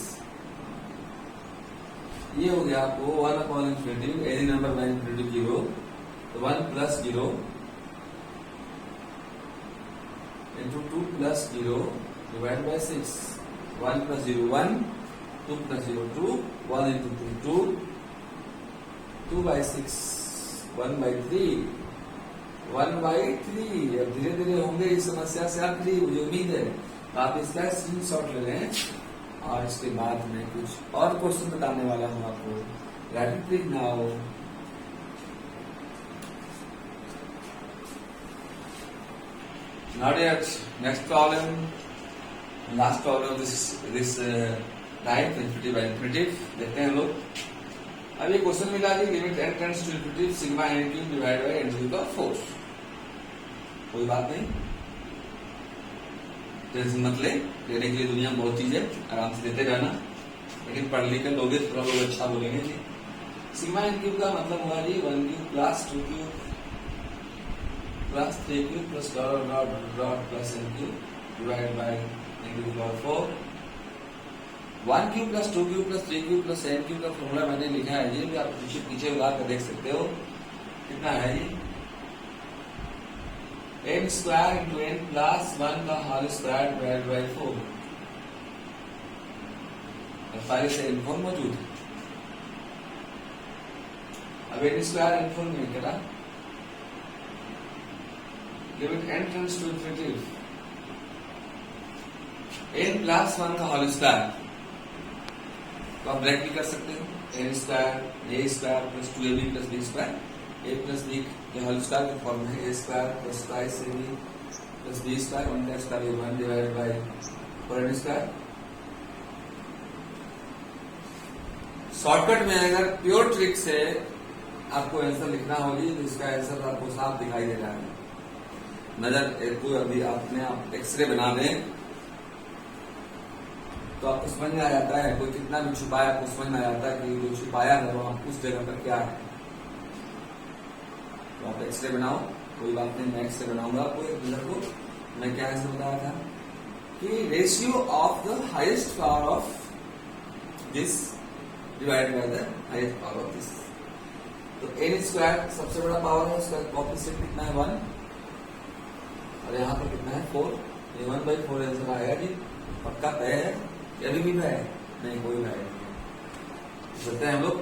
ये हो गया आपको 1 upon infinitive, any number by infinitive 0, तो 1 plus 0 into 2 plus 0 divided by 6. 1 plus 0 1, 2 plus 0 2, 1 into 2 2, 2 by 6, 1 by 3, 1 by 3। अब धीरे धीरे होंगे इस समस्या से आप फ्री, मुझे उम्मीद है। तो आप इसका स्क्रीनशॉट ले लें, और इसके बाद में कुछ और क्वेश्चन बताने वाला हूँ आपको। Right it please now. Now next problem, last problem this type infinitive by infinitive। देखते हैं लोग। अब ये क्वेश्चन मिला कि limit n tends to infinity sigma n cube divide by n to the fourth. कोई बात नहीं, टेंशन मत ले, लेने के लिए दुनिया में बहुत चीज है, आराम से लेते रहना। लेकिन पढ़ लिख कर लोगे थोड़ा लोग अच्छा बोलेंगे जी। सिग्मा n क्यूब का मतलब हुआ जी 1 cube plus 2 cube plus 3 cube plus dot plus n cube divided by n to the power 4। 1 cube plus 2 cube plus 3 cube plus n cube का फॉर्मूला मैंने लिखा है जी, आप पीछे उड़ा कर देख सकते हो। कितना है जी, n square into n plus 1 का होल स्क्वायर डिवाइड बाय 4। पहले से n फॉर्म मौजूद है। अब n स्क्वायर n फॉर्म में करा, limit n tends to infinity n plus 1 का होल स्क्वायर, तो आप ब्रेक भी कर सकते हो। n square a square plus 2ab plus b square, a plus b के होल स्क्वायर का फॉर्म है a square plus 5ab plus b square, 1 का square 1 divided by 4n square. Shortcut में अगर प्योर ट्रिक से आपको आंसर लिखना होगी, तो इसका आंसर आपको साफ दिखाई दे रहा है। नजर को अभी आपने आप एक्सरे बना दें तो आपको समझ में आ जाता है, कोई कितना भी छुपाया आपको समझ में आ जाता है कि जो छुपाया है वो उस जगह पर क्या है। तो आप एक्सरे बनाओ, कोई बात नहीं, मैं एक्सरे बनाऊंगा आपको एक नजर को। मैं क्या ऐसे बताया था कि ratio of the highest power of this divide by the highest power of this. तो n स्क्वायर सबसे बड़ा पावर है, उसका कोएफिशिएंट कितना है 1, और यहाँ पर कितना है 4। ये 1/4 आंसर आएगा जी, पक्का तय है। अभी भी तय है नहीं, कोई तय नहीं। चलते हैं हम लोग,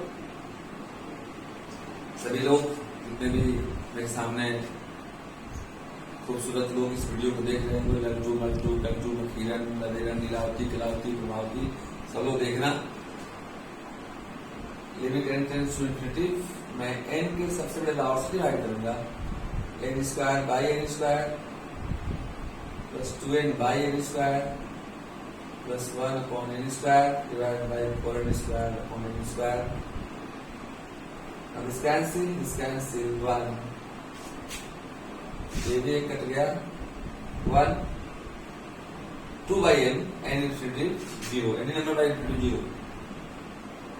सभी लोग जितने भी मेरे सामने खूबसूरत लोग इस वीडियो को देख रहे हैं, लल्टू मल्टू टल्टू किरण लदेरन लीलावती कलावती प्रभावती, सब लोग देखना। Limit n tends to infinity, मैं n के सबसे बड़े पावर से डिवाइड करूंगा। n square by n square plus 2n by n square plus 1 upon n square divide by 4n square upon n square. अब दिस कैंसिल 1, ये भी एक कट गया 1, 2 by n, n infinity 0, any number by infinity 0।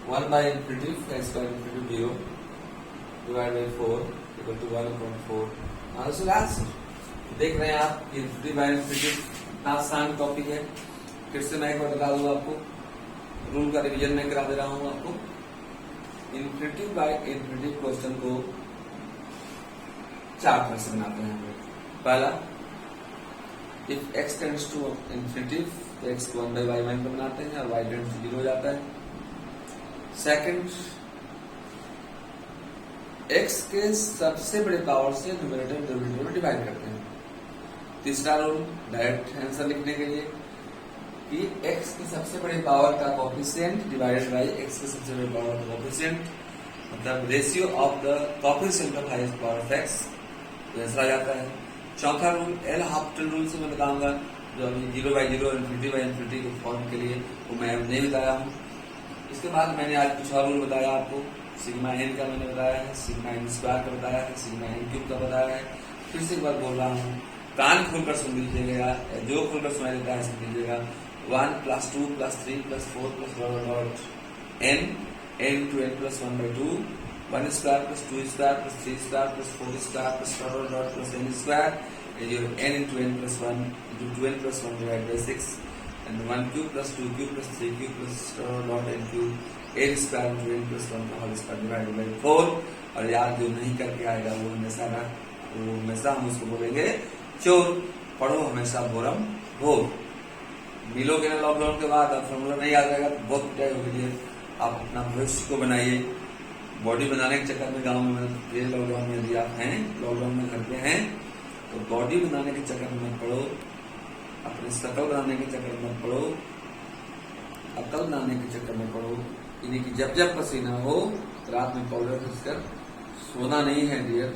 1 by infinitive का square infinitive 0 divided by 4 equal to 1/4 answer answer. देख रहे हैं आप infinitive by infinitive कितना आसान टॉपिक है। फिर से मैं एक बार बता दूं आपको, रूल का रिवीजन मैं करा दे रहा हूं आपको। infinitive by infinitive क्वेश्चन को 4 तरह से बनाते हैं हम लोग। पहला, if x tends to infinitive तो x को 1 by y मान बनाते हैं और y tends to 0 हो जाता है। सेकंड, x के सबसे बड़े पावर से न्यूमरेटर डिनोमिनेटर में डिवाइड करते हैं। तीसरा रूल डायरेक्ट आंसर लिखने के लिए कि x की सबसे बड़े पावर का कोफिशिएंट डिवाइडेड बाय x के सबसे बड़े पावर का कोफिशिएंट, मतलब ratio of the coefficient of highest power of x, तो आंसर आ जाता है। चौथा रूल एल हॉपिटल रूल से मैं बताऊंगा, जो अभी 0/0 इन्फिनिटी बाय इन्फिनिटी के फॉर्म के लिए वो मैं नहीं बताया हूँ। इसके बाद मैंने आज कुछ और रूल बताया आपको, सिग्मा एन का मैंने बताया है, सिग्मा एन स्क्वायर का बताया है, सिग्मा एन क्यूब का बताया है। फिर से एक बार बोल रहा हूँ, कान खोलकर सुन लीजिएगा, जो खोलकर सुनाई देता है सुन लीजिएगा। 1 + 2 + 3 + 4 + n to n + 1/2 1 square + 2 square + 3 square + 4 square + n square is your n into n + 1 into 2n + 1 divided by 6 and 1 cube + 2 cube + 3 cube + n cube n square into n + 1 का whole square divided by 4। और यार जो नहीं करके आएगा वो हमेशा हम उसको बोलेंगे चोर। पढ़ो हमेशा बोरम भोर। मिलोगे ना लॉकडाउन के बाद, अब फॉर्मूला नहीं आ जाएगा तो बहुत पिटाई होगी। आप अपना भविष्य को बनाइए। बॉडी बनाने के चक्कर में गांव में ये लॉकडाउन में यदि आप हैं, लॉकडाउन में घर पे हैं, तो बॉडी बनाने के चक्कर में मत पड़ो, अपने शकल बनाने के चक्कर में पड़ो, अकल बनाने के चक्कर में पड़ो। यानी कि जब जब पसीना हो रात में पाउडर घिसकर सोना नहीं है डियर,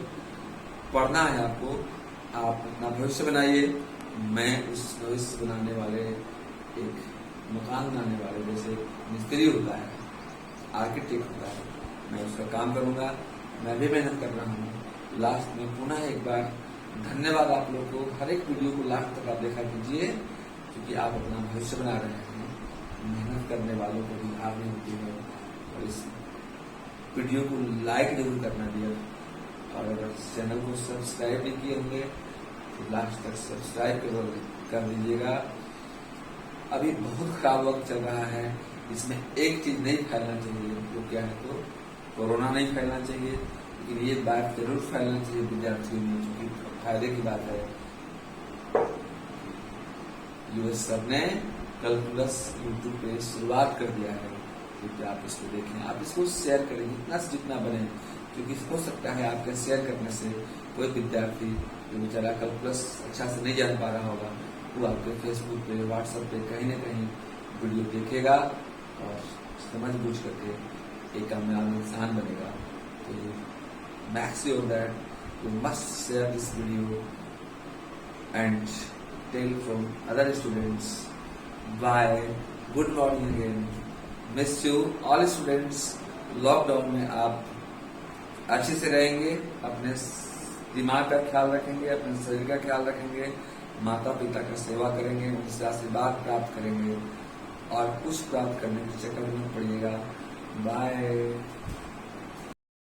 पढ़ना है आपको। आप अपना भविष्य बनाइए। मैं उस भविष्य बनाने वाले, एक मकान बनाने वाले जैसे मिस्त्री होता है, आर्किटेक्ट होता है, मैं उसका काम करूंगा। मैं भी मेहनत कर रहा हूँ। लास्ट में पुनः एक बार धन्यवाद आप लोग को। हर एक वीडियो को लास्ट तक आप देखा कीजिए, क्योंकि आप अपना भविष्य बना रहे हैं। मेहनत करने वालों को भी हार नहीं होती है। और इस वीडियो को लाइक जरूर करना डियर, और अगर चैनल को सब्सक्राइब नहीं किए होंगे तो लास्ट तक सब्सक्राइब कर दीजिएगा। अभी बहुत खराब वक्त चल रहा है, इसमें एक चीज नहीं फैलना चाहिए, वो क्या है तो कोरोना नहीं फैलना चाहिए, लेकिन ये बात जरूर फैलना चाहिए विद्यार्थियों में, क्योंकि फायदे की बात है। यूएस सर ने कैलकुलस यूट्यूब पे शुरुआत कर दिया है, क्योंकि आप इसको देखें, आप इसको शेयर करें जितना से जितना बने, क्योंकि हो सकता है आपके शेयर करने से कोई विद्यार्थी जो बेचारा कैलकुलस अच्छा से नहीं जान पा रहा होगा, वो आपके फेसबुक पे, व्हाट्सएप पे कहीं ना कहीं वीडियो देखेगा और समझ बूझ करके एक कामयाब इंसान बनेगा। तो make sure that you must share this video and tell from other students. Bye, good morning again, miss you all students. Lockdown में आप अच्छे से रहेंगे, अपने दिमाग का ख्याल रखेंगे, अपने शरीर का ख्याल रखेंगे, माता पिता का सेवा करेंगे, उनसे आशीर्वाद प्राप्त करेंगे और कुछ प्राप्त करने के चक्कर में पड़िएगा। बाय।